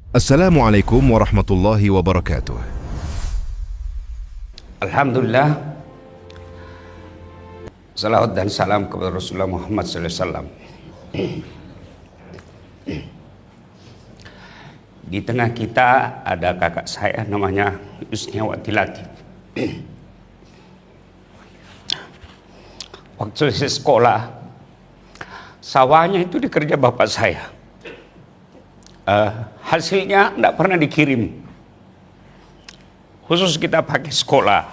Assalamualaikum warahmatullahi wabarakatuh. Alhamdulillah, salawat dan salam kepada Rasulullah Muhammad SAW. Di tengah kita ada kakak saya namanya Yusniawati Latif. Waktu saya sekolah, sawahnya itu dikerja bapak saya. Hasilnya tidak pernah dikirim, khusus kita pakai sekolah.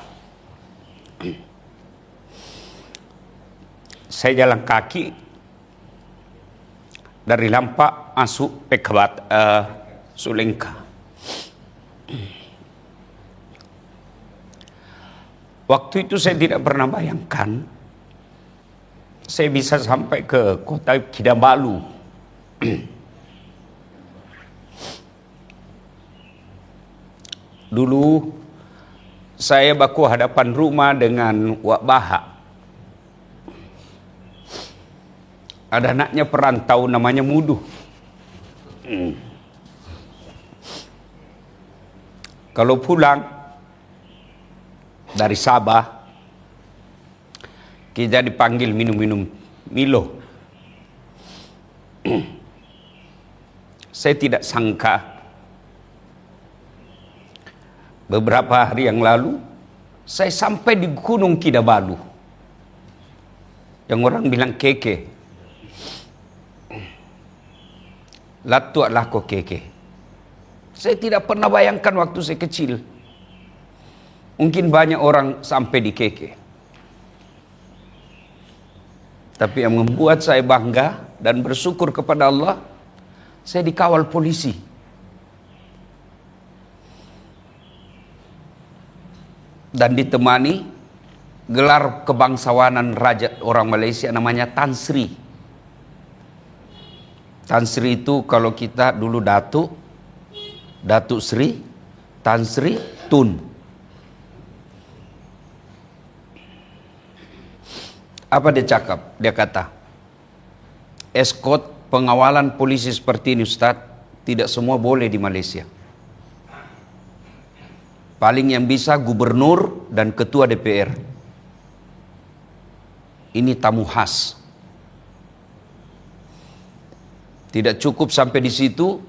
Saya jalan kaki dari Lampak masuk Pekabat Sulengka. Waktu itu saya tidak pernah bayangkan saya bisa sampai ke kota Kinabalu. Dulu saya baku hadapan rumah dengan Wak Baha. Ada anaknya perantau namanya Muduh. Kalau pulang dari Sabah, kita dipanggil minum-minum Milo. Saya tidak sangka beberapa hari yang lalu saya sampai di Gunung Kinabalu, yang orang bilang keke. Latu adalah kok keke. Saya tidak pernah bayangkan waktu saya kecil. Mungkin banyak orang sampai di keke. Tapi yang membuat saya bangga dan bersyukur kepada Allah, saya dikawal polisi. Dan ditemani gelar kebangsawanan raja orang Malaysia namanya Tan Sri. Tan Sri itu kalau kita dulu Datuk Sri, Tan Sri Tun. Apa dia cakap? Dia kata, escort pengawalan polisi seperti ini Ustaz, tidak semua boleh di Malaysia. Paling yang bisa gubernur dan ketua DPR. Ini tamu khas. Tidak cukup sampai di situ,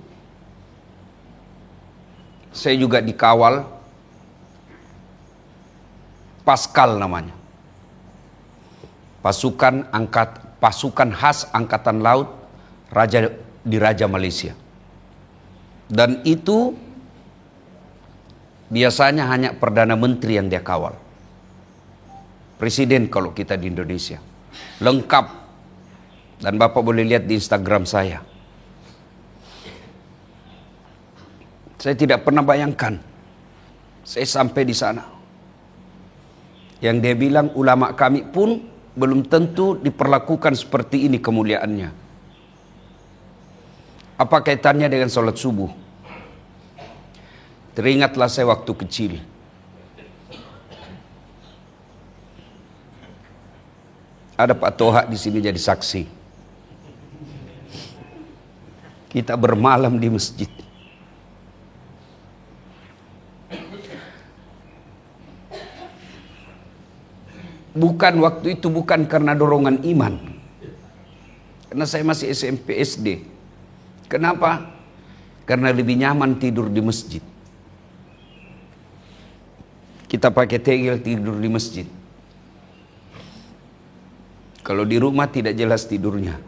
saya juga dikawal Paskal namanya. Pasukan khas Angkatan Laut Raja Malaysia. Dan itu biasanya hanya Perdana Menteri yang dia kawal. Presiden kalau kita di Indonesia. Lengkap. Dan Bapak boleh lihat di Instagram saya. Saya tidak pernah bayangkan saya sampai di sana. Yang dia bilang ulama kami pun belum tentu diperlakukan seperti ini kemuliaannya. Apa kaitannya dengan sholat subuh? Teringatlah saya waktu kecil. Ada Pak Toha di sini jadi saksi. Kita bermalam di masjid. Bukan karena dorongan iman. Karena saya masih SMP SD. Kenapa? Karena lebih nyaman tidur di masjid. Kita pakai tegel tidur di masjid. Kalau di rumah tidak jelas tidurnya.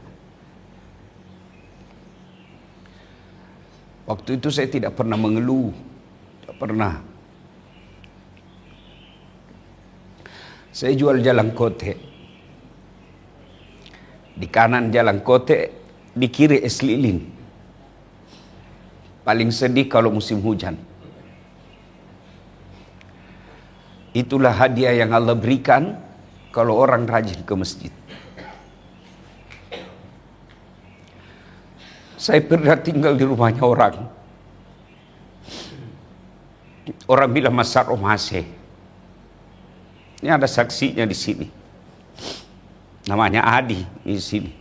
Waktu itu saya tidak pernah mengeluh. Tidak pernah. Saya jual jalan kote. Di kanan jalan kote, di kiri es lilin. Paling sedih kalau musim hujan. Itulah hadiah yang Allah berikan kalau orang rajin ke masjid. Saya pernah tinggal di rumahnya orang. Orang bilang Masar Omase. Ini ada saksinya di sini. Namanya Adi di sini.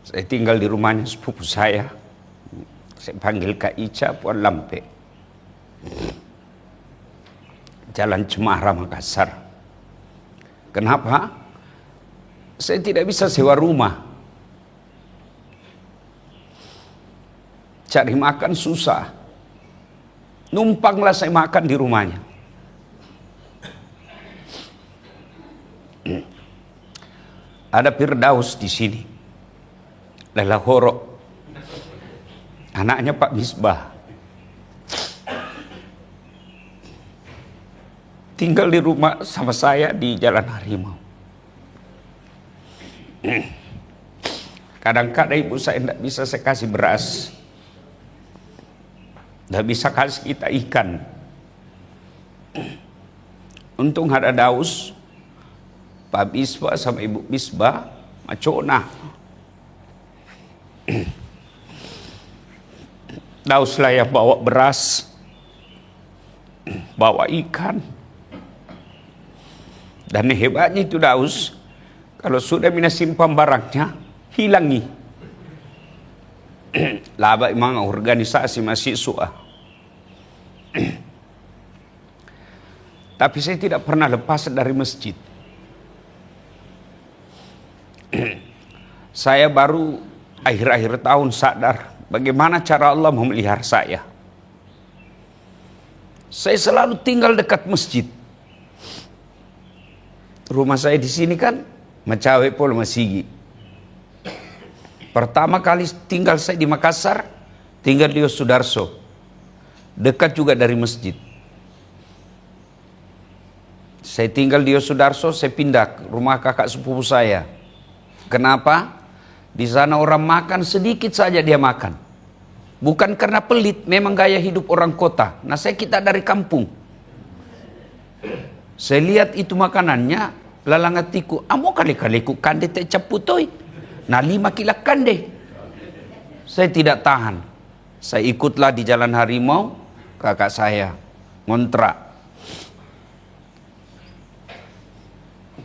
Saya tinggal di rumahnya sepupu saya. Saya panggil Kak Ica Puan Lampe. Jalan Cemara, Makassar. Kenapa? Saya tidak bisa sewa rumah. Cari makan susah. Numpanglah saya makan di rumahnya. Ada Firdaus di sini. Lelahoro. Anaknya Pak Misbah. Tinggal di rumah sama saya di Jalan Harimau. Kadang-kadang ibu saya tidak bisa saya kasih beras. Tidak bisa kasih kita ikan. Untung ada Daus, Pak Misbah sama Ibu Misbah, macona. Daus lah yang bawa beras, bawa ikan. Dan hebatnya itu Daus, kalau sudah mina simpan barangnya, hilangi. Laba memang organisasi mahasiswa. Tapi saya tidak pernah lepas dari masjid. Saya baru akhir-akhir tahun sadar bagaimana cara Allah memelihara saya. Saya selalu tinggal dekat masjid. Rumah saya di sini kan Macawe Pol Masigi. Pertama kali tinggal saya di Makassar, tinggal di Sudarso. Dekat juga dari masjid. Saya tinggal di Sudarso, saya pindah ke rumah kakak sepupu saya. Kenapa? Di sana orang makan sedikit saja dia makan. Bukan karena pelit, memang gaya hidup orang kota. Nah saya kita dari kampung. Saya lihat itu makanannya, lalangatiku, amo kali-kali ku kande te caputoi. Nah 5 kila kande. Saya tidak tahan. Saya ikutlah di Jalan Harimau, kakak saya ngontrak.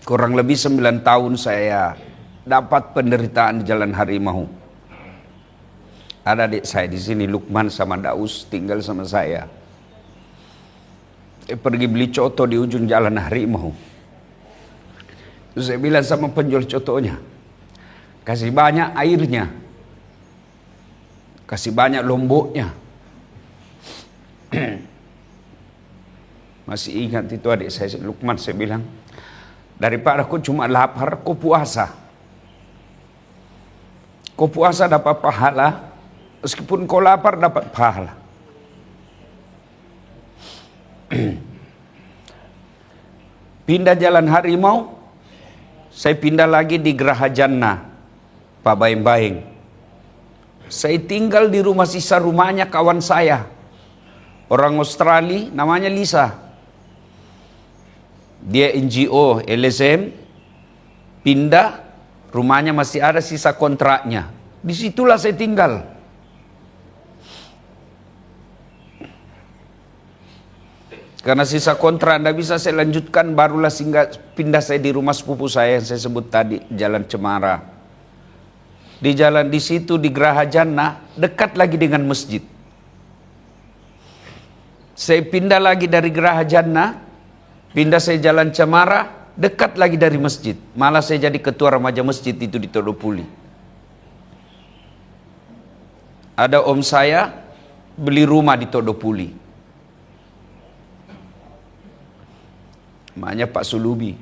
Kurang lebih 9 tahun saya dapat penderitaan di Jalan Harimau. Ada adik saya di sini, Lukman sama Daus tinggal sama saya. Saya pergi beli coto di ujung Jalan Harimau. Terus saya bilang sama penjual cotonya, kasih banyak airnya, kasih banyak lomboknya. Masih ingat itu adik saya Lukman, saya bilang, daripada kau cuma lapar, kau puasa. Kau puasa dapat pahala, meskipun kau lapar dapat pahala. Pindah Jalan Harimau, saya pindah lagi di Geraha Jannah, Pak Baeng-Baeng. Saya tinggal di rumah sisa rumahnya kawan saya, orang Australia, namanya Lisa. Dia NGO LSM, pindah, rumahnya masih ada sisa kontraknya. Disitulah saya tinggal. Karena sisa kontrak tidak bisa saya lanjutkan, barulah singgah pindah saya di rumah sepupu saya yang saya sebut tadi, Jalan Cemara. Di jalan di situ di Geraha Jannah, dekat lagi dengan masjid. Saya pindah lagi dari Geraha Jannah, pindah saya Jalan Cemara, dekat lagi dari masjid. Malah saya jadi ketua remaja masjid itu di Todopuli. Ada om saya beli rumah di Todopuli. Namanya Pak Sulubi.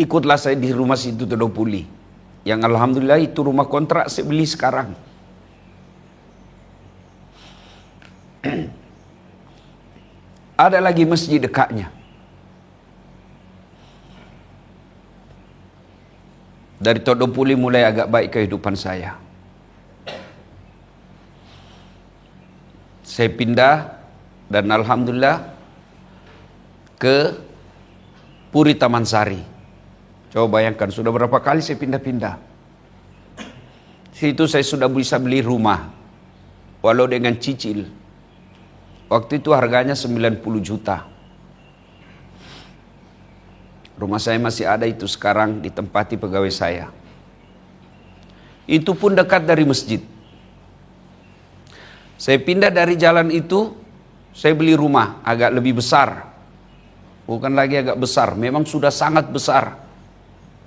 Ikutlah saya di rumah situ Todopuli. Yang alhamdulillah itu rumah kontrak saya beli sekarang. Ada lagi masjid dekatnya. Dari Todopuli mulai agak baik kehidupan saya. Saya pindah dan alhamdulillah ke Puri Taman Sari. Coba bayangkan, sudah berapa kali saya pindah-pindah. Situ saya sudah bisa beli rumah, walau dengan cicil. Waktu itu harganya 90 juta. Rumah saya masih ada itu sekarang, ditempati pegawai saya. Itu pun dekat dari masjid. Saya pindah dari jalan itu, saya beli rumah agak lebih besar. Bukan lagi agak besar, memang sudah sangat besar.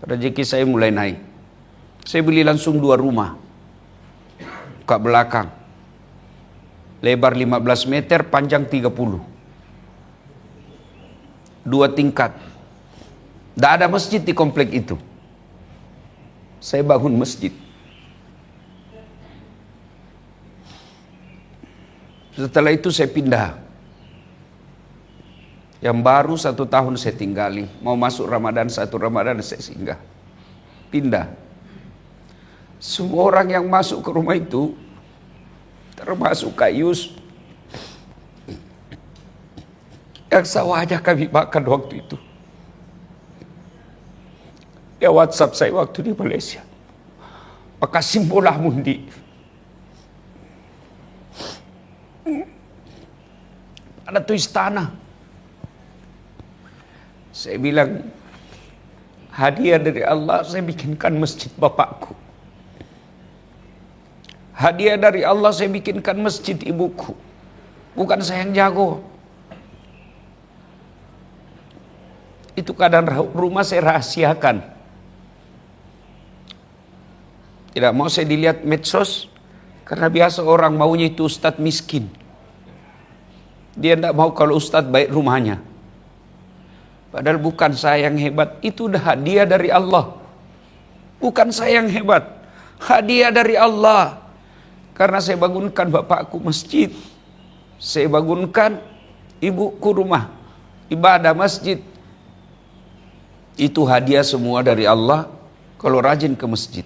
Rezeki saya mulai naik. Saya beli langsung 2 rumah. Ke belakang. Lebar 15 meter, panjang 30. 2 tingkat. Tidak ada masjid di komplek itu. Saya bangun masjid. Setelah itu saya pindah. Yang baru 1 tahun saya tinggali. Mau masuk Ramadan, 1 Ramadan saya singgah. Pindah. Semua orang yang masuk ke rumah itu, termasuk Kak Yus, yang sawahnya kami makan waktu itu. Dia WhatsApp saya waktu di Malaysia. Maka simbolah mundi. Ada tuh istana. Saya bilang, hadiah dari Allah saya bikinkan masjid bapakku. Hadiah dari Allah saya bikinkan masjid ibuku. Bukan saya yang jago. Itu keadaan rumah saya rahasiakan. Tidak mau saya dilihat medsos. Karena biasa orang maunya itu ustadz miskin. Dia tidak mau kalau ustadz baik rumahnya. Padahal bukan saya yang hebat. Itu udah hadiah dari Allah. Bukan saya yang hebat. Hadiah dari Allah. Karena saya bangunkan bapakku masjid. Saya bangunkan ibuku rumah ibadah masjid. Itu hadiah semua dari Allah. Kalau rajin ke masjid.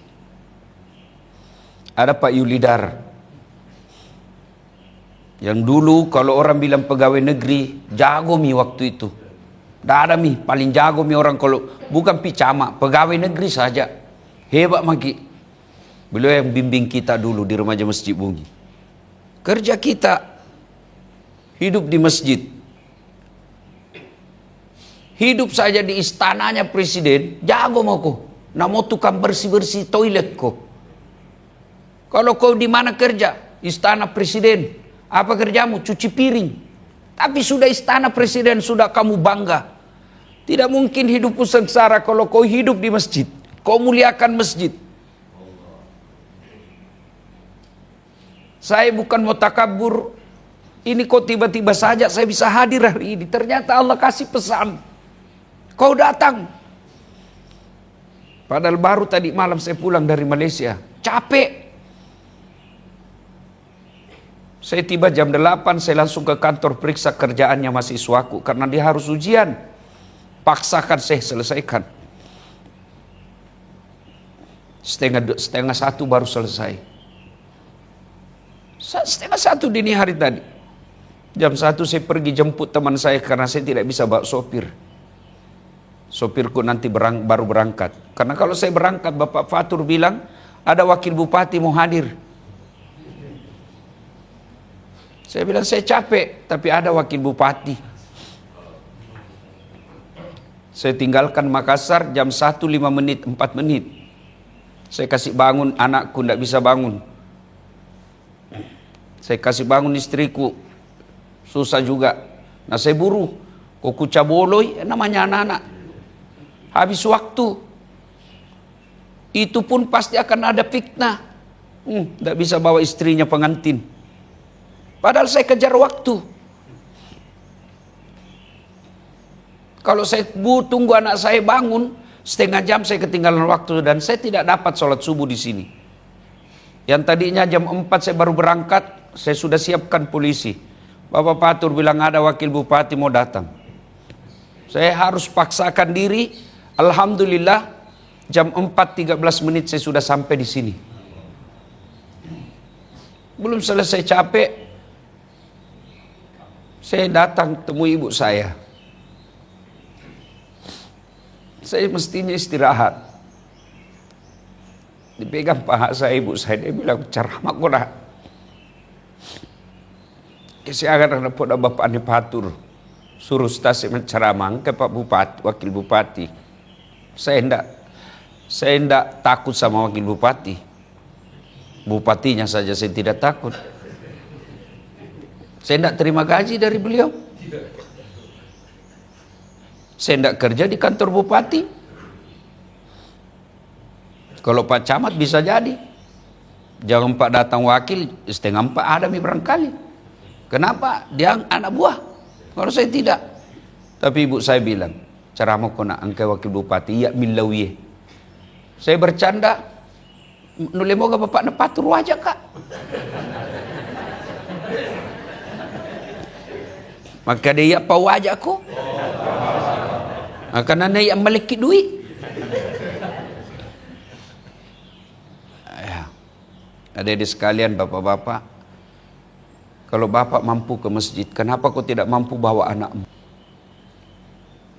Ada Pak Yulidar. Yang dulu kalau orang bilang pegawai negeri, jago mi waktu itu. Tidak ada mi, paling jago mi orang kalau bukan picama, pegawai negeri saja. Hebat maki. Beliau yang bimbing kita dulu di remaja Masjid Bungi. Kerja kita hidup di masjid. Hidup saja di istananya presiden, jago mau kau. Namo tukang bersih-bersih toilet kau. Kalau kau di mana kerja? Istana presiden. Apa kerjamu? Cuci piring. Tapi sudah istana presiden, sudah kamu bangga. Tidak mungkin hidupmu sengsara kalau kau hidup di masjid. Kau muliakan masjid. Saya bukan mau takabur. Ini kok tiba-tiba saja saya bisa hadir hari ini. Ternyata Allah kasih pesan. Kau datang. Padahal baru tadi malam saya pulang dari Malaysia. Capek. Saya tiba jam 8, saya langsung ke kantor periksa kerjaannya mahasiswaku. Karena dia harus ujian. Paksakan saya selesaikan. Setengah 1 baru selesai. Setengah 1 dini hari tadi. Jam 1 saya pergi jemput teman saya karena saya tidak bisa bawa sopir. Sopirku nanti baru berangkat. Karena kalau saya berangkat, Bapak Fatur bilang, ada wakil bupati mau hadir. Saya bilang, saya capek, tapi ada wakil bupati. Saya tinggalkan Makassar jam 1, 5 menit, 4 menit. Saya kasih bangun anakku, tidak bisa bangun. Saya kasih bangun istriku, susah juga. Nah saya buru, kok caboloi, namanya anak-anak. Habis waktu. Itu pun pasti akan ada fitnah. Tidak bisa bawa istrinya pengantin. Padahal saya kejar waktu. Kalau saya tunggu anak saya bangun, setengah jam saya ketinggalan waktu dan saya tidak dapat sholat subuh di sini. Yang tadinya jam 4 saya baru berangkat, saya sudah siapkan polisi. Bapak Patur bilang ada wakil bupati mau datang. Saya harus paksakan diri. Alhamdulillah jam 4.13 menit saya sudah sampai di sini. Belum selesai capek, saya datang temui ibu saya. Saya mestinya istirahat. Dipegang paha saya ibu saya, dia bilang ceramah kau dah. Saya akan dapat bapak ni Patur. suruh stasi menceramang ke Pak Bupati, Wakil Bupati. Saya enggak takut sama Wakil Bupati. Bupatinya saja saya tidak takut. Saya enggak terima gaji dari beliau. Saya enggak kerja di kantor bupati. Kalau Pak Camat bisa jadi. Jam 4 datang wakil, setengah 4 ada barangkali. Kenapa? Dia anak buah. Kalau saya tidak. Tapi ibu saya bilang, ceramah kena angkai wakil bupati, ya milawiye. Saya bercanda, nulemoga bapak nepatur wajah kak. Maka dia apa wajahku? Karena dia yang melekit duit. Ya. Adik-adik sekalian, bapak-bapak, kalau bapak mampu ke masjid, kenapa kau tidak mampu bawa anakmu?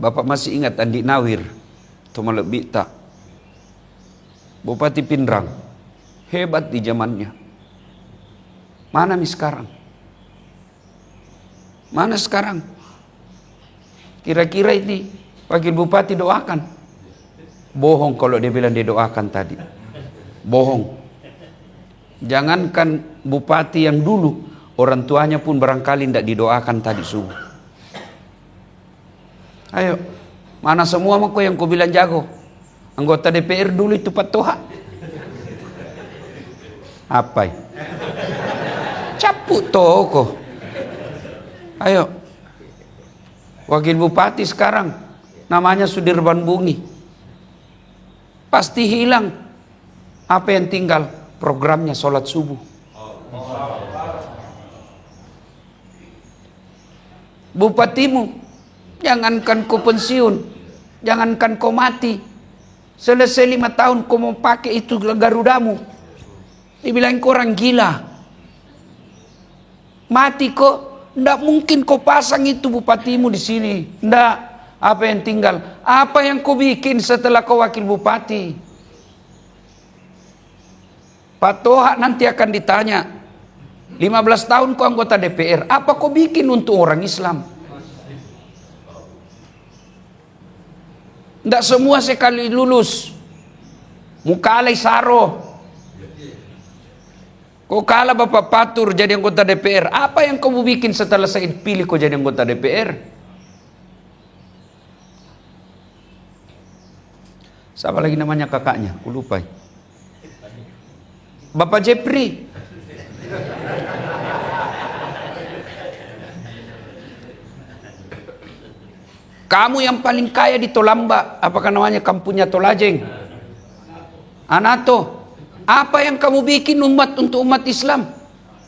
Bapak masih ingat Andi Nawir, Tumalek Bita, Bupati Pindrang, hebat di zamannya. Mana nih sekarang? Mana sekarang? Kira-kira ini Wakil Bupati doakan? Bohong kalau dia bilang dia doakan tadi. Bohong. Jangankan bupati yang dulu, orang tuanya pun barangkali tidak didoakan tadi subuh. Ayo, mana semua kau yang kau bilang jago? Anggota DPR dulu itu Pak Toha. Apa? Caput toko. Ayo, Wakil Bupati sekarang namanya Sudirman Bungi. Pasti hilang. Apa yang tinggal? Programnya sholat subuh. Bupatimu, jangankan kau pensiun, jangankan kau mati, selesai 5 tahun kau mau pakai itu garudamu, dibilang kau orang gila. Mati kok, ndak mungkin kau pasang itu bupatimu di sini, ndak. Apa yang tinggal? Apa yang kau bikin setelah kau wakil bupati? Pak Toha nanti akan ditanya, 15 tahun kau anggota DPR, apa kau bikin untuk orang Islam? Tidak semua sekali lulus. Mukalai saro. Kau kalah Bapak Patur jadi anggota DPR. Apa yang kamu bikin setelah saya pilih kau jadi anggota DPR? Siapa lagi namanya kakaknya? Aku lupa. Bapak Jepri. Kamu yang paling kaya di Tolamba, apakah namanya kampungnya Tolajeng? Anato, apa yang kamu bikin untuk umat Islam?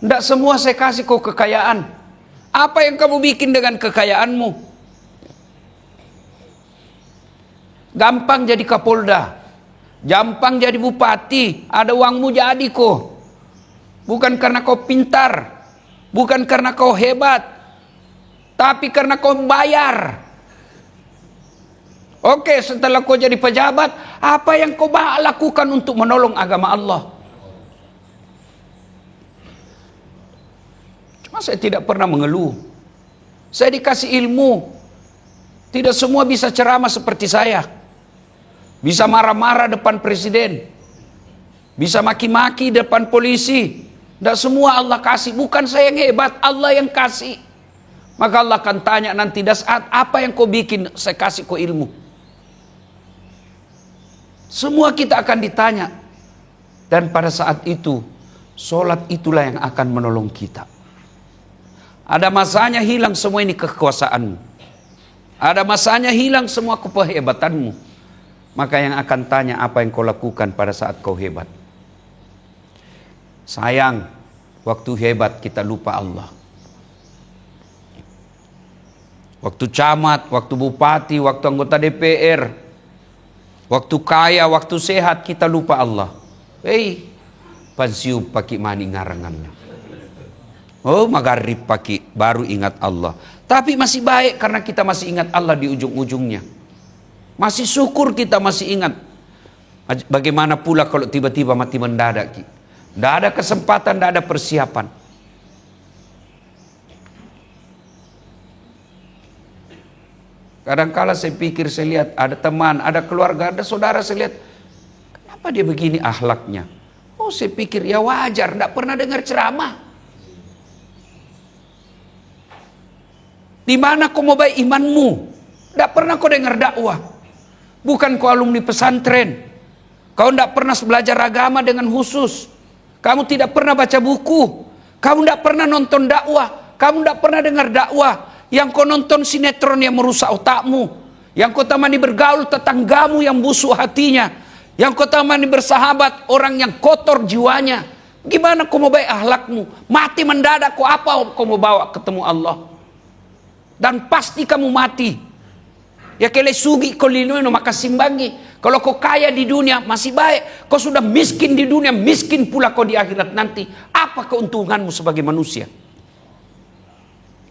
Tidak semua saya kasih kau kekayaan. Apa yang kamu bikin dengan kekayaanmu? Gampang jadi Kapolda, gampang jadi bupati, ada uangmu jadi kok. Bukan karena kau pintar, bukan karena kau hebat, tapi karena kau bayar. Oke, setelah kau jadi pejabat, apa yang kau lakukan untuk menolong agama Allah? Cuma saya tidak pernah mengeluh. Saya dikasih ilmu. Tidak semua bisa ceramah seperti saya. Bisa marah-marah depan presiden. Bisa maki-maki depan polisi. Tidak semua Allah kasih. Bukan saya yang hebat, Allah yang kasih. Maka Allah akan tanya nanti, saat apa yang kau bikin, saya kasih kau ilmu. Semua kita akan ditanya. Dan pada saat itu, sholat itulah yang akan menolong kita. Ada masanya hilang semua ini kekuasaanmu. Ada masanya hilang semua kehebatanmu. Maka yang akan tanya apa yang kau lakukan pada saat kau hebat. Sayang, waktu hebat kita lupa Allah. Waktu camat, waktu bupati, waktu anggota DPR, waktu kaya, waktu sehat, kita lupa Allah. Hei, pensiun pakai mani ngarangannya. Oh, magarib pakai, baru ingat Allah. Tapi masih baik karena kita masih ingat Allah di ujung-ujungnya. Masih syukur kita masih ingat. Bagaimana pula kalau tiba-tiba mati mendadak? Tidak ada kesempatan, tidak ada persiapan. Kadangkala saya pikir, saya lihat ada teman, ada keluarga, ada saudara, saya lihat, kenapa dia begini akhlaknya? Oh, saya pikir ya wajar, tidak pernah dengar ceramah. Di mana kau mau baik imanmu? Tidak pernah kau dengar dakwah. Bukan kau alumni pesantren. Kau tidak pernah belajar agama dengan khusus. Kamu tidak pernah baca buku. Kamu tidak pernah nonton dakwah. Kamu tidak pernah dengar dakwah. Yang kau nonton sinetron yang merusak otakmu. Yang kau temani bergaul tetanggamu yang busuk hatinya. Yang kau temani bersahabat orang yang kotor jiwanya. Gimana kau mau baik akhlakmu? Mati mendadak, kau apa kau mau bawa ketemu Allah? Dan pasti kamu mati. Ya kele sugi kau linoino maka simbangi. Kalau kau kaya di dunia masih baik. Kau sudah miskin di dunia, miskin pula kau di akhirat nanti. Apa keuntunganmu sebagai manusia?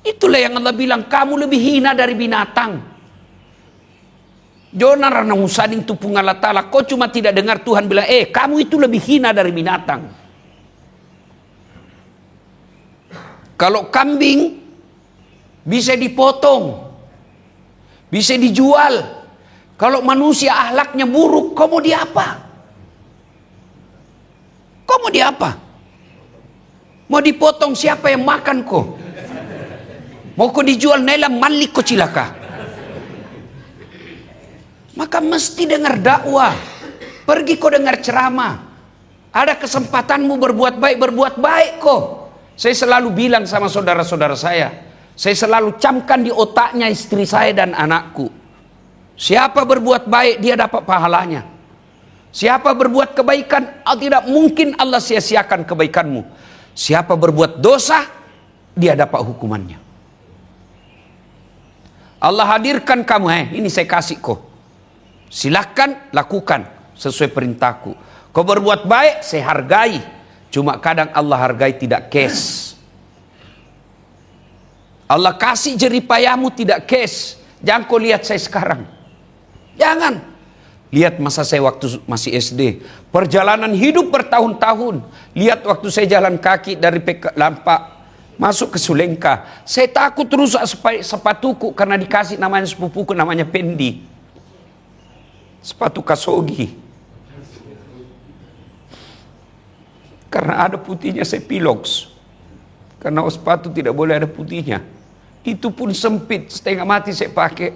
Itulah yang Allah bilang, kamu lebih hina dari binatang. Jona rana musading tupung Allah Ta'ala. Kau cuma tidak dengar Tuhan bilang, kamu itu lebih hina dari binatang. Kalau kambing bisa dipotong, bisa dijual. Kalau manusia akhlaknya buruk, kau mau diapa? Kau mau diapa? Mau dipotong, siapa yang makan kau? Mau kau dijual, nelam malik kau cilaka. Maka mesti dengar dakwah. Pergi kau dengar ceramah. Ada kesempatanmu berbuat baik kau. Saya selalu bilang sama saudara-saudara saya selalu camkan di otaknya istri saya dan anakku. Siapa berbuat baik, dia dapat pahalanya. Siapa berbuat kebaikan, tidak mungkin Allah sia-siakan kebaikanmu. Siapa berbuat dosa, dia dapat hukumannya. Allah hadirkan kamu, ini saya kasih kau. Silahkan lakukan sesuai perintahku. Kau berbuat baik, saya hargai. Cuma kadang Allah hargai tidak cash. Allah kasih jeripayamu tidak cash. Jangan kau lihat saya sekarang. Jangan. Lihat masa saya waktu masih SD. Perjalanan hidup bertahun-tahun. Lihat waktu saya jalan kaki dari Lampak masuk ke Sulengka. Saya takut rusak sepatuku karena dikasih namanya sepupuku namanya Pendi. Sepatu kasogi. Karena ada putihnya saya piloks. Karena sepatu tidak boleh ada putihnya. Itu pun sempit, setengah mati saya pakai.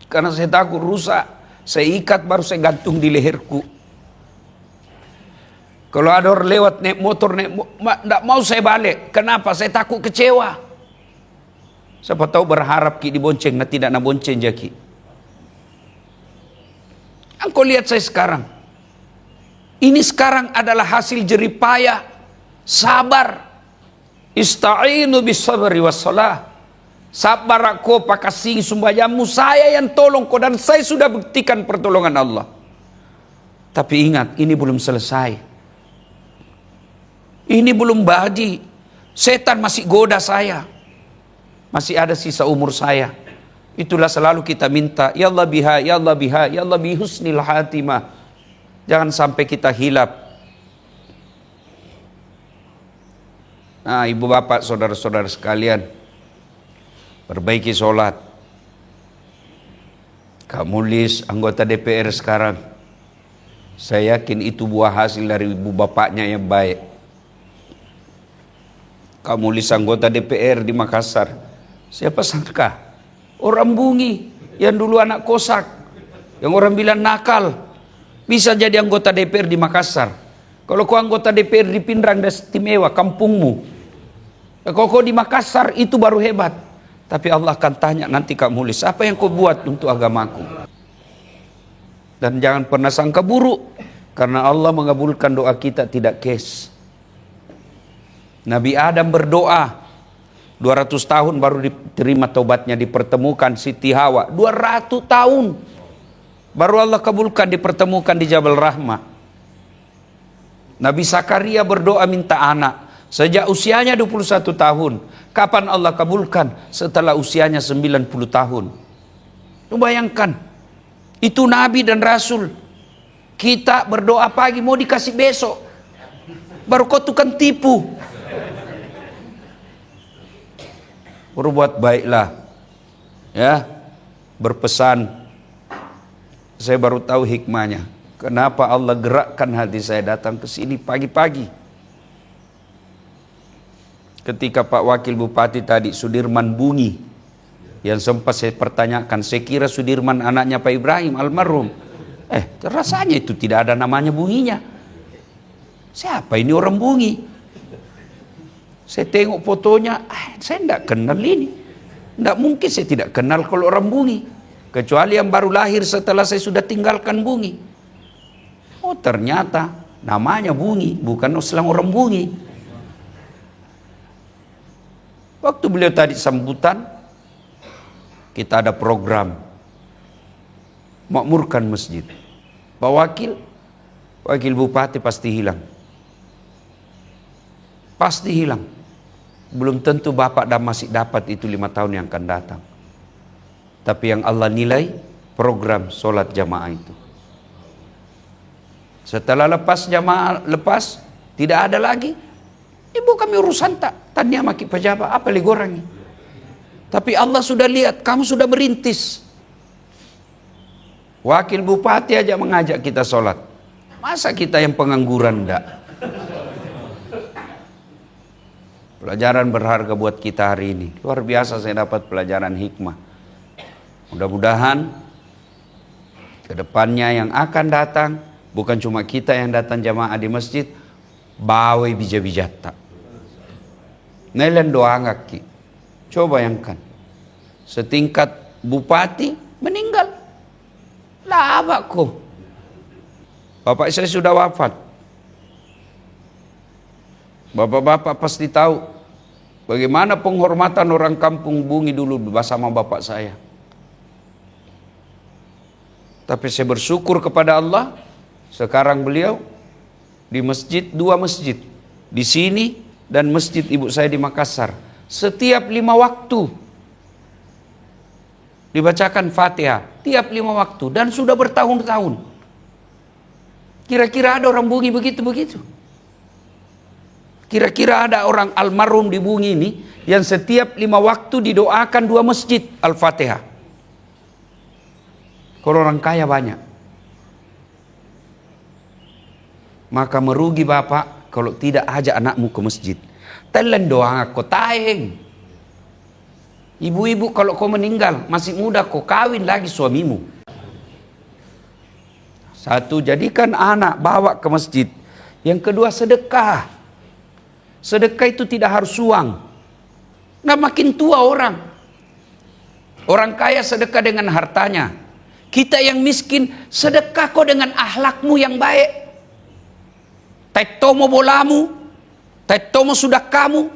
Karena saya takut rusak, saya ikat baru saya gantung di leherku. Kalau ada orang lewat naik motor, tidak mau saya balik. Kenapa? Saya takut kecewa. Siapa tahu berharap ki dibonceng, nah tidak nak bonceng jaki. Engkau lihat saya sekarang. Ini sekarang adalah hasil jeripaya, sabar. Ista'inu bis sabri was salah. Sabar aku pakasih sumbayammu, saya yang tolong kau dan saya sudah buktikan pertolongan Allah. Tapi ingat, ini belum selesai. Ini belum badi. Setan masih goda saya. Masih ada sisa umur saya. Itulah selalu kita minta, ya Allah biha, ya Allah biha, ya Allah bihusnil hatimah. Jangan sampai kita hilap. Nah, ibu bapak, saudara-saudara sekalian, perbaiki sholat. Kamu list anggota DPR sekarang, saya yakin itu buah hasil dari ibu bapaknya yang baik. Kamu list anggota DPR di Makassar, siapa sangka orang Bungi yang dulu anak kosak, yang orang bilang nakal, bisa jadi anggota DPR di Makassar. Kalau kau anggota DPR di Pindrang dan istimewa kampungmu, kalau kau di Makassar itu baru hebat. Tapi Allah akan tanya nanti kamu list, apa yang kau buat untuk agamaku? Dan jangan pernah sangka buruk, karena Allah mengabulkan doa kita tidak kes. Nabi Adam berdoa 200 tahun baru diterima taubatnya, dipertemukan Siti Hawa 200 tahun baru Allah kabulkan, dipertemukan di Jabal Rahmah. Nabi Zakaria berdoa minta anak sejak usianya 21 tahun. Kapan Allah kabulkan? Setelah usianya 90 tahun. Lu bayangkan, itu Nabi dan Rasul. Kita berdoa pagi mau dikasih besok, baru kau tukang tipu. berbuat baiklah. Ya, berpesan. Saya baru tahu hikmahnya. Kenapa Allah gerakkan hati saya datang ke sini pagi-pagi. Ketika Pak Wakil Bupati tadi, Sudirman Bungi, yang sempat saya pertanyakan, saya kira Sudirman anaknya Pak Ibrahim almarhum. Rasanya itu tidak ada namanya Bunginya. Siapa ini orang Bungi? Saya tengok fotonya, saya tidak kenal ini. Tidak mungkin saya tidak kenal kalau orang Bungi. Kecuali yang baru lahir setelah saya sudah tinggalkan Bungi. Oh ternyata namanya Bungi, bukan selang orang Bungi. Waktu beliau tadi sambutan, kita ada program makmurkan masjid. Pak Wakil Bupati pasti hilang. Pasti hilang. Belum tentu Bapak masih dapat itu 5 tahun yang akan datang. Tapi yang Allah nilai program sholat jamaah itu. Setelah lepas tidak ada lagi. Ibu kami urusan tak tanya maki pejabat apa legorangnya. Tapi Allah sudah lihat kamu sudah merintis. Wakil Bupati aja mengajak kita sholat. Masa kita yang pengangguran enggak? Pelajaran berharga buat kita hari ini. Luar biasa saya dapat pelajaran hikmah. Mudah-mudahan kedepannya yang akan datang bukan cuma kita yang datang jamaah di masjid, bawe bija-bijata. Nelen doa ngaki. Coba bayangkan, setingkat bupati meninggal. Lah abakku. Bapak saya sudah wafat. Bapak-bapak pasti tahu bagaimana penghormatan orang kampung Bungi dulu bersama bapak saya. Tapi saya bersyukur kepada Allah, sekarang beliau di masjid, 2 masjid. Di sini dan masjid ibu saya di Makassar. Setiap 5 waktu dibacakan Fatihah. Tiap 5 waktu. Dan sudah bertahun-tahun. Kira-kira ada orang Bungi begitu-begitu? Kira-kira ada orang almarhum di Bungi ini yang setiap 5 waktu didoakan 2 masjid Al-Fatihah. Kalau orang kaya banyak. Maka merugi bapak kalau tidak ajak anakmu ke masjid. Telan doa aku taeng. Ibu-ibu kalau kau meninggal masih muda kau kawin lagi suamimu. 1, jadikan anak bawa ke masjid. Yang kedua sedekah. Sedekah itu tidak harus uang. Nggak makin tua orang. Orang kaya sedekah dengan hartanya. Kita yang miskin sedekah kok dengan akhlakmu yang baik. Taitomo bolamu, taitomo sudah kamu,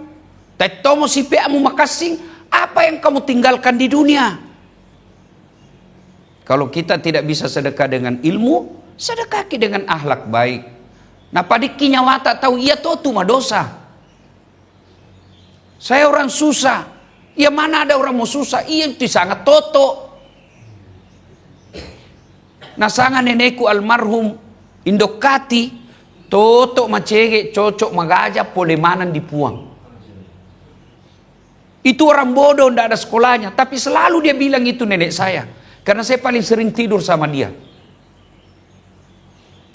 taitomo sipiamu makasing. Apa yang kamu tinggalkan di dunia? Kalau kita tidak bisa sedekah dengan ilmu, sedekah dengan akhlak baik. Nah padiki nyawa tak tahu iya toh tu dosa. Saya orang susah. Ya mana ada orang mau susah? Iya itu sangat toto. Nah sangat nenekku almarhum Indokati toto macege cocok magaja polemanan dipuang. Itu orang bodoh ndak ada sekolahnya, tapi selalu dia bilang itu nenek saya. Karena saya paling sering tidur sama dia.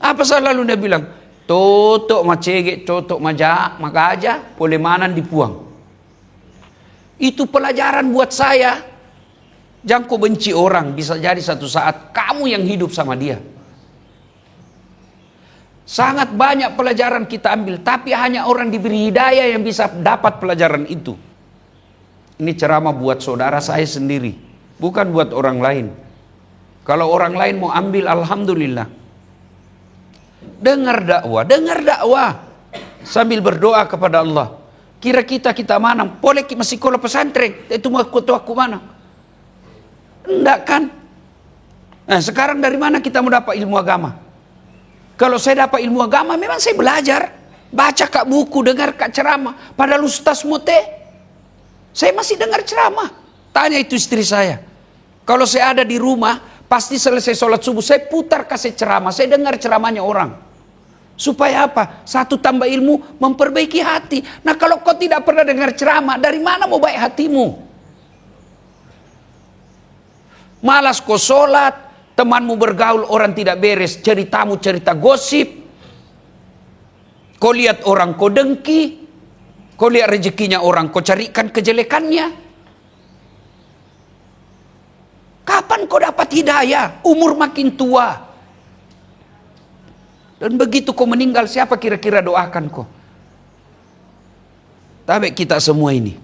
Apa selalu dia bilang? Toto macege cocok magaja polemanan dipuang. Itu pelajaran buat saya. Jangan kau benci orang, bisa jadi satu saat kamu yang hidup sama dia. Sangat banyak pelajaran kita ambil, tapi hanya orang diberi hidayah yang bisa dapat pelajaran itu. Ini ceramah buat saudara saya sendiri, bukan buat orang lain. Kalau orang lain mau ambil, alhamdulillah. Dengar dakwah sambil berdoa kepada Allah. Kira kita mana? Boleh masih sekolah pesantren, itu mau aku mana? Enggak kan? Nah sekarang dari mana kita mau dapat ilmu agama? Kalau saya dapat ilmu agama memang saya belajar. Baca kak buku, dengar kak ceramah. Padahal ustaz mote. Saya masih dengar ceramah. Tanya itu istri saya. Kalau saya ada di rumah, pasti selesai sholat subuh, saya putar kasih ceramah. Saya dengar ceramahnya orang. Supaya apa? 1 tambah ilmu, memperbaiki hati. Nah kalau kau tidak pernah dengar ceramah, dari mana mau baik hatimu? Malas kau sholat, temanmu bergaul orang tidak beres, ceritamu cerita gosip. Kau lihat orang kau dengki, kau lihat rezekinya orang kau carikan kejelekannya. Kapan kau dapat hidayah? Umur makin tua. Dan begitu kau meninggal, siapa kira-kira doakan kau? Tapi kita semua ini,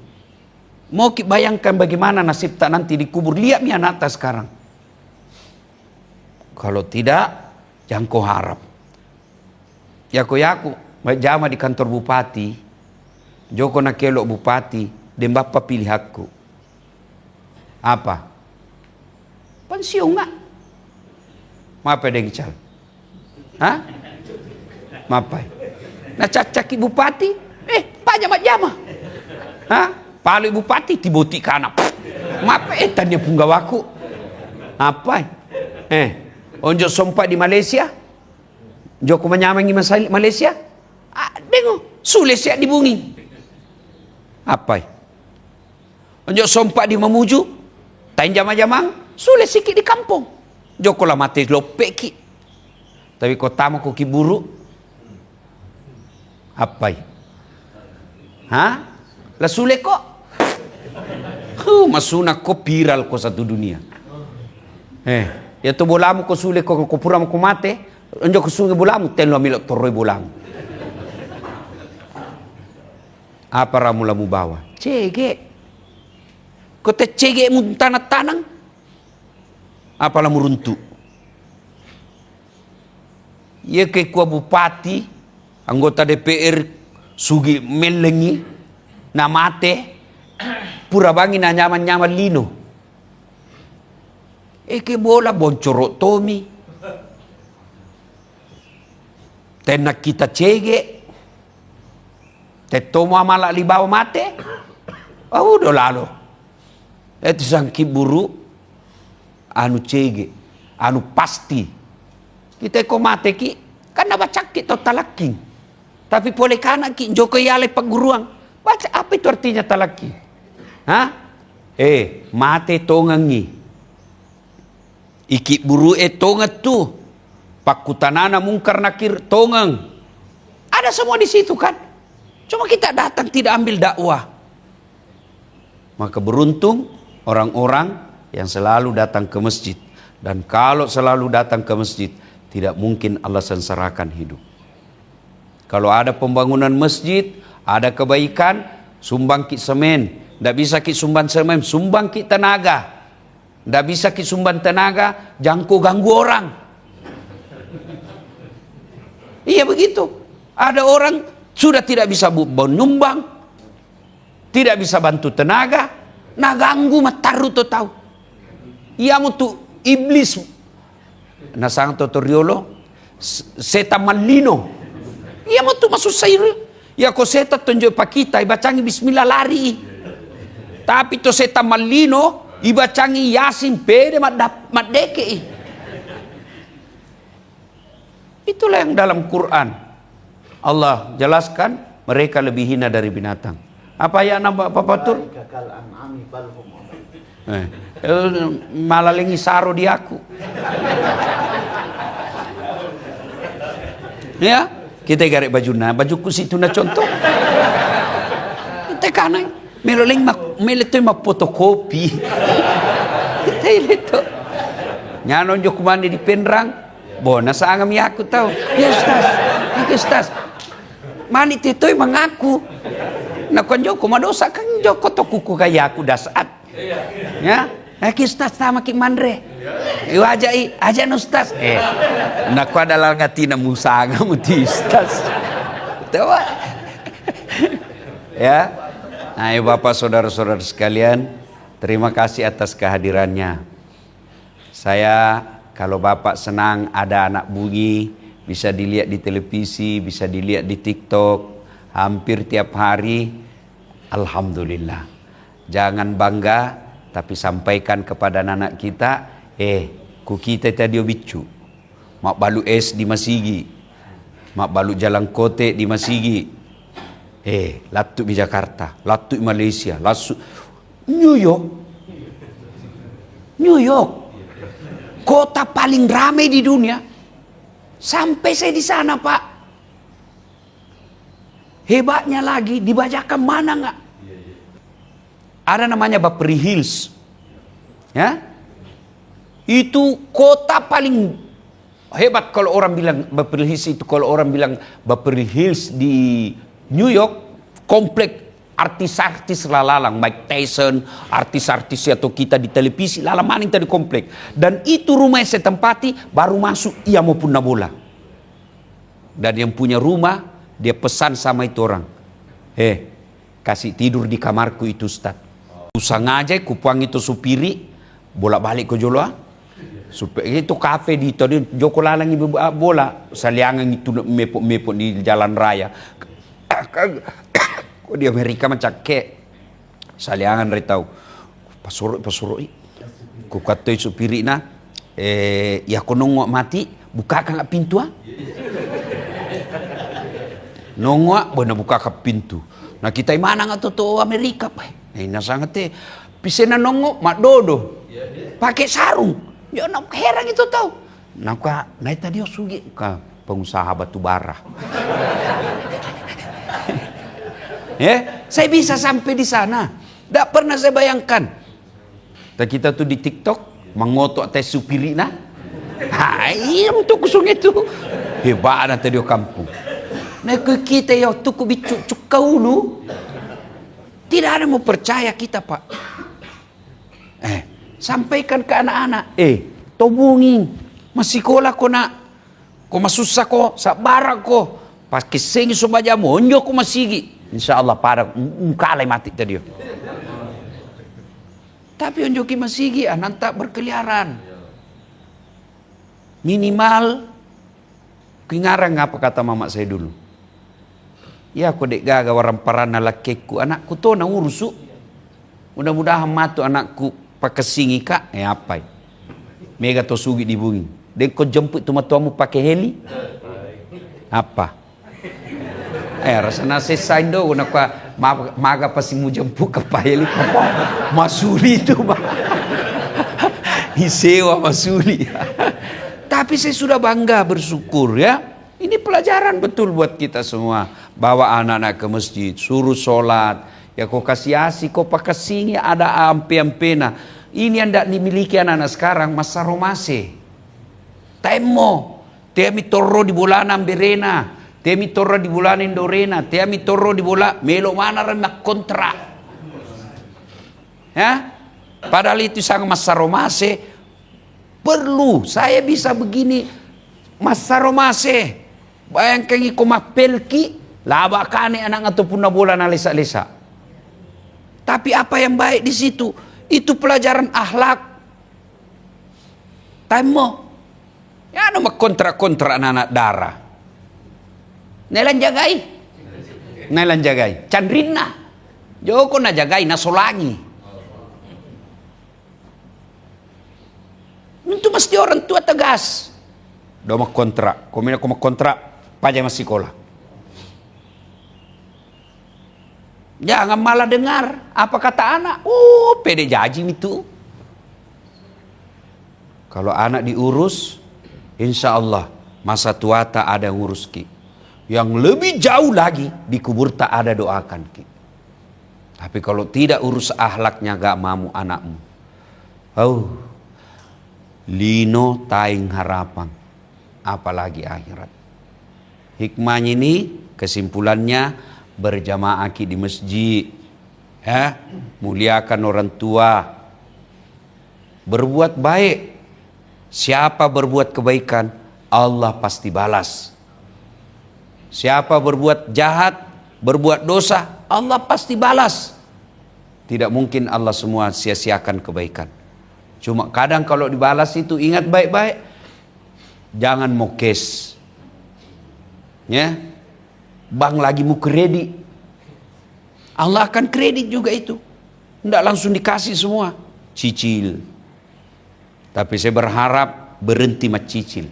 mau bayangkan bagaimana nasib tak nanti dikubur. Lihat mi anak sekarang. Kalau tidak, jangan kau harap. Ya aku jama di kantor bupati, Joko nak kelok bupati, dan bapak pilih aku. Apa? Pensiun nggak? Apa yang cal? Hah? Mapai? Nah cacaki bupati? Pak jama-jama. Hah? Palu bupati tiboti kana. Mapa tanya punggawaku. Apa? Onjo sompa di Malaysia? Joko menyamangi Malaysia? Dengo, sulit siap dibungi. Apa? Onjo sompa di Mamuju? Tain jama-jamang? Sulit sikit di kampung. Joko lah mati lopeki. Tapi kota mau koki buru. Apa? Hah? Lah sulit kok. Masuna kok viral kok satu dunia. Ya tu bolamu kok sulit kok pura kok mate. Onjo kok sungai bolamu telo milok toroi bolamu. Apa ramu lamu bawa? Cege. Kok te cege mu tanah-tanang? Apa lamu runtuk? Ya ke kuah bupati, anggota DPR sugi melengi, namate, pura bangi na nyaman-nyaman lino. Ke bola boncorok Tommy. Tenak kita cege. Tetomo amalak libaw mate. Udah lalu. Itu sangki buru. Anu cege. Anu pasti. Kita ko mate ki. Kan baca kita talaking. Tapi boleh kanak ki. Joko yale pagguruang. Baca apa itu artinya talaki? Hah? Mate tongangi. Iki buru tongat tu. Pakutanana mungkar nakir tongang. Ada semua di situ kan. Cuma kita datang tidak ambil dakwah. Maka beruntung orang-orang yang selalu datang ke masjid. Dan kalau selalu datang ke masjid, tidak mungkin Allah sengsarakan hidup. Kalau ada pembangunan masjid, ada kebaikan, sumbang ki semen. Tidak bisa ki sumbang semen, sumbang ki tenaga. Tidak bisa ki sumbang tenaga, jangkau ganggu orang. Iya begitu. Ada orang sudah tidak bisa menyumbang, tidak bisa bantu tenaga, nah ganggu mataru to tahu. Ia mutu iblis, nah sang totoriolo, setan malino. Ia mutu masuk sayur. Ya ko setan tunjuk pakita, ibacangi Bismillah lari. Tapi to setan malino, ibacangi Yasin pede madeke. Itulah yang dalam Quran Allah jelaskan mereka lebih hina dari binatang. Apa ya nama Bapak Tur? Malah lengi saro di aku. Ya, kita garek bajuku situ na contoh. Kita kanang meloleng meleto mak fotokopi. Kita itu. Nyanon jok mandi di penrang. Bona sa angam ya aku tahu. Ya Ustaz. Mani titoy mengaku. Nakon joko madosa kan joko to kuku kaya aku dasat. Ya, Ustaz sama ki mandre. Wajai aja Ustaz. Naku adalah ngatina musanga muti Ustaz. Tahu? Ya. Nah, Bapak saudara-saudara sekalian, terima kasih atas kehadirannya. Saya kalau Bapak senang ada anak bunyi, bisa dilihat di televisi, bisa dilihat di TikTok, hampir tiap hari. Alhamdulillah. Jangan bangga, tapi sampaikan kepada anak kita, ku kita tadi bicu. Mak balu es di Masigi. Mak balu Jalan Kote di Masigi. Latu di Jakarta, latu di Malaysia, latu New York. kota paling ramai di dunia. Sampai saya di sana, Pak. Hebatnya lagi, dibacakan mana nggak? Ada namanya Beverly Hills. Ya. Itu kota paling hebat kalau orang bilang Beverly Hills itu. Kalau orang bilang Beverly Hills di New York, komplek artis-artis lalalang, Mike Tyson, artis-artis atau kita di televisi lalang maning tadi komplek. Dan itu rumah yang saya tempati baru masuk ia maupun bola. Dan yang punya rumah dia pesan sama itu orang, kasih tidur di kamarku itu Ustaz. Usang aja kupuang itu supiri bolak-balik ke Joloa. Itu kafe di tadi Joko Lalang ibu bola saliangan itu mepok-mepok di jalan raya. Kok di Amerika macam kek saliangan rai tahu pasuroi ku katoi supiri na ya ko nongok mati bukakan pintu nongok bona buka pintu. Nah kita mana nggak tahu Amerika pak. Nah sangat pisena nongok mak dodo pakai sarung. Ya nak heran itu tahu. Nah naik tadi sugi ka pengusaha batu bara. Saya bisa sampai di sana. Tidak pernah saya bayangkan. Dan kita tuh di TikTok mengotok tes supirina. Iya untuk kusung itu. Hebat tadi di kampung. Nah kita ya tuh bicu cukau lu. Tidak ada mau percaya kita pak. Sampaikan ke anak-anak. Tobungin. Masih sekolah ko nak. Ko masusah ko. Sabarak ko. Pas kesengi sobaja mo. Onyo ko masigi. Insya Allah pada kalai mati tadi. Tapi onjoki masigi nanti berkeliaran. Minimal kingarang apa kata mama saya dulu. Ya aku dek gaga warang parana lakeku anakku tuh na urusu. Mudah-mudahan matu anakku pakai singi kak. Apa? Mega to sugi di bungi. Dek kau jemput tu matuamu pakai heli. Apa? Rasa nasi saindo guna kwa maga pasti mu jemput ke paheli apa masuli itu mah disewa masuli. Tapi saya sudah bangga bersyukur ya. Ini pelajaran betul buat kita semua. Bawa anak-anak ke masjid, suruh sholat. Ya kau kasih asi, kau pakai singi ada ampe-ampena. Ini yang tidak dimiliki anak-anak sekarang masa romase. Temo, temi torro di bulanan berena. Temi torro di bulan Indorena, temi torro di bola melo mana remak kontra. Ya? Padahal itu sangat masa romase perlu. Saya bisa begini masa romase. Bayangkan iko mapelki laba kane anak ataupun na bola na lesa-lesa. Tapi apa yang baik di situ? Itu pelajaran akhlak. Temo. Ya no kontra-kontra anak darah. Nelan jagai, Chandrina, Joko na jagai na solangi. Itu mesti orang tua tegas. Doma kontrak, komina koma kontrak, pajak masih sekolah. Jangan malah dengar apa kata anak. Pede jajim itu. Kalau anak diurus, insya Allah masa tua tak ada yang ngurus ki. Yang lebih jauh lagi dikubur tak ada doakan ki. Tapi kalau tidak urus akhlaknya gak mamu anakmu. Lino taing harapan. Apalagi akhirat. Hikmahnya ini kesimpulannya berjamaah ki di masjid. Muliakan orang tua. Berbuat baik. Siapa berbuat kebaikan Allah pasti balas. Siapa berbuat jahat, berbuat dosa, Allah pasti balas. Tidak mungkin Allah semua sia-siakan kebaikan. Cuma kadang kalau dibalas itu ingat baik-baik. Jangan mau cash. Ya. Bank lagi mau kredit. Allah akan kredit juga itu. Tidak langsung dikasih semua. Cicil. Tapi saya berharap berhenti macicil.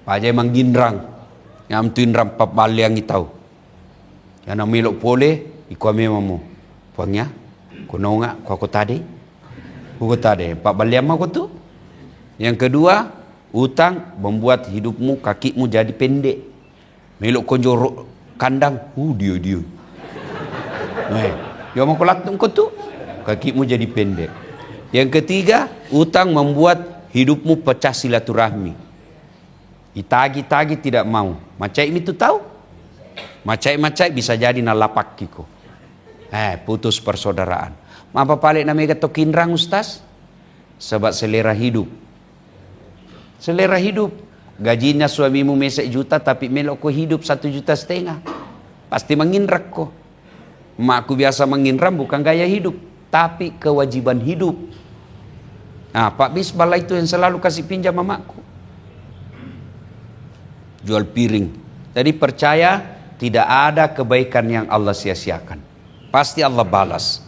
Pajai manggindrang. Yang tuin rampak bali yang itau. Yang namilok pole, iko memang puangnya, kono nga, ko tadi, ko tadi, pak bali ama ko tu. Yang kedua, utang membuat hidupmu, kakimu jadi pendek. Melok kau jorok kandang, dia. Dia mau kelatung kau tu, kakimu jadi pendek. Yang ketiga, utang membuat hidupmu pecah silaturahmi. Itagi-tagi tidak mau. Macai itu tahu? Macai bisa jadi nalapak kiko. Putus persaudaraan. Mapa palik namanya tokinrang ustaz? Sebab selera hidup. Selera hidup. Gajinya suamimu mesek juta tapi melok ko hidup 1,5 juta. Pasti menginrak ko. Makku biasa menginram bukan gaya hidup, tapi kewajiban hidup. Nah, Pak Bisbal itu yang selalu kasih pinjam mamaku. Jual piring. Jadi percaya tidak ada kebaikan yang Allah sia-siakan. Pasti Allah balas.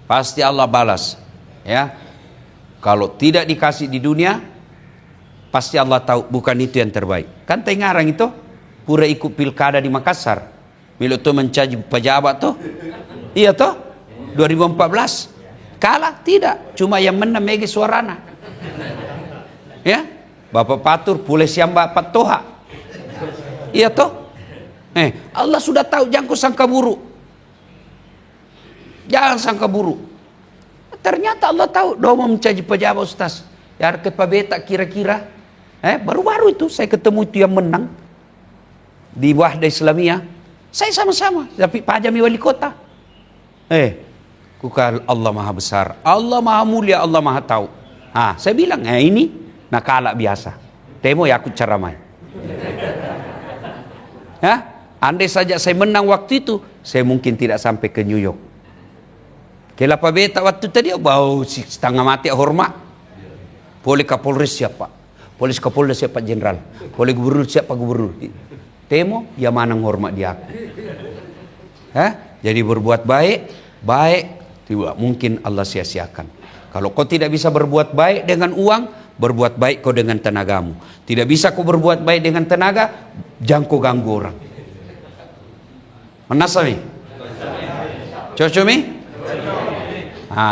Pasti Allah balas. Ya. Kalau tidak dikasih di dunia, pasti Allah tahu bukan itu yang terbaik. Kan tengarang itu pura ikut pilkada di Makassar. Bila tu mencaji pejabat tuh. Iya toh? 2014. Kalah tidak, cuma yang menang megi suarana. Ya. Bapak Patur boleh siamba patoha. Iya toh? Allah sudah tahu, jangan kau sangka buruk. Jangan sangka buruk. Ternyata Allah tahu, doa mau mencaji pejabat ustaz. Ya ke pabeta kira-kira. Baru-baru itu saya ketemu itu yang menang di Wahda Islamiyah. Saya sama-sama, tapi Pak Jami wali kota. Kukal Allah maha besar, Allah maha mulia, Allah maha tahu. Saya bilang, ini nakala biasa. Temo ya aku caramai. Andai saja saya menang waktu itu, saya mungkin tidak sampai ke New York. Kelapa beta waktu tadi, bau setengah mati hormat. Boleh Kapolres siapa? Polis Kapolda siapa jenderal? Boleh gubernur siapa gubernur? Temo, ya mana hormat dia aku. Jadi berbuat baik, tidak mungkin Allah sia-siakan. Kalau kau tidak bisa berbuat baik dengan uang, berbuat baik kau dengan tenagamu. Tidak bisa kau berbuat baik dengan tenaga, jangan kau ganggu orang. Menasami? Cocomi?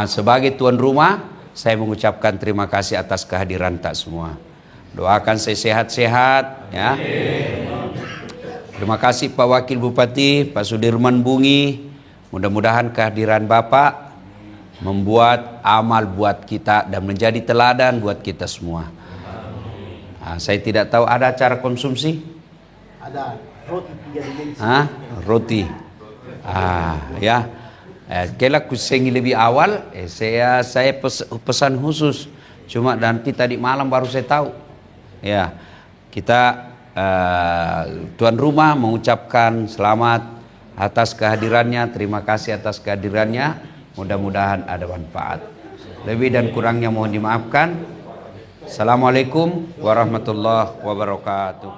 Sebagai tuan rumah, saya mengucapkan terima kasih atas kehadiran tak semua. Doakan saya sehat-sehat, ya. Terima kasih Pak Wakil Bupati, Pak Sudirman Bungi. Mudah-mudahan kehadiran Bapak membuat amal buat kita dan menjadi teladan buat kita semua. Saya tidak tahu ada acara konsumsi? Ada roti 3 dimensi. Roti. Ya. Kela kusengi lebih awal, saya pesan khusus. Cuma nanti tadi malam baru saya tahu. Ya, kita tuan rumah mengucapkan selamat atas kehadirannya, terima kasih atas kehadirannya. Mudah-mudahan ada manfaat. Lebih dan kurangnya mohon dimaafkan. Assalamualaikum warahmatullahi wabarakatuh.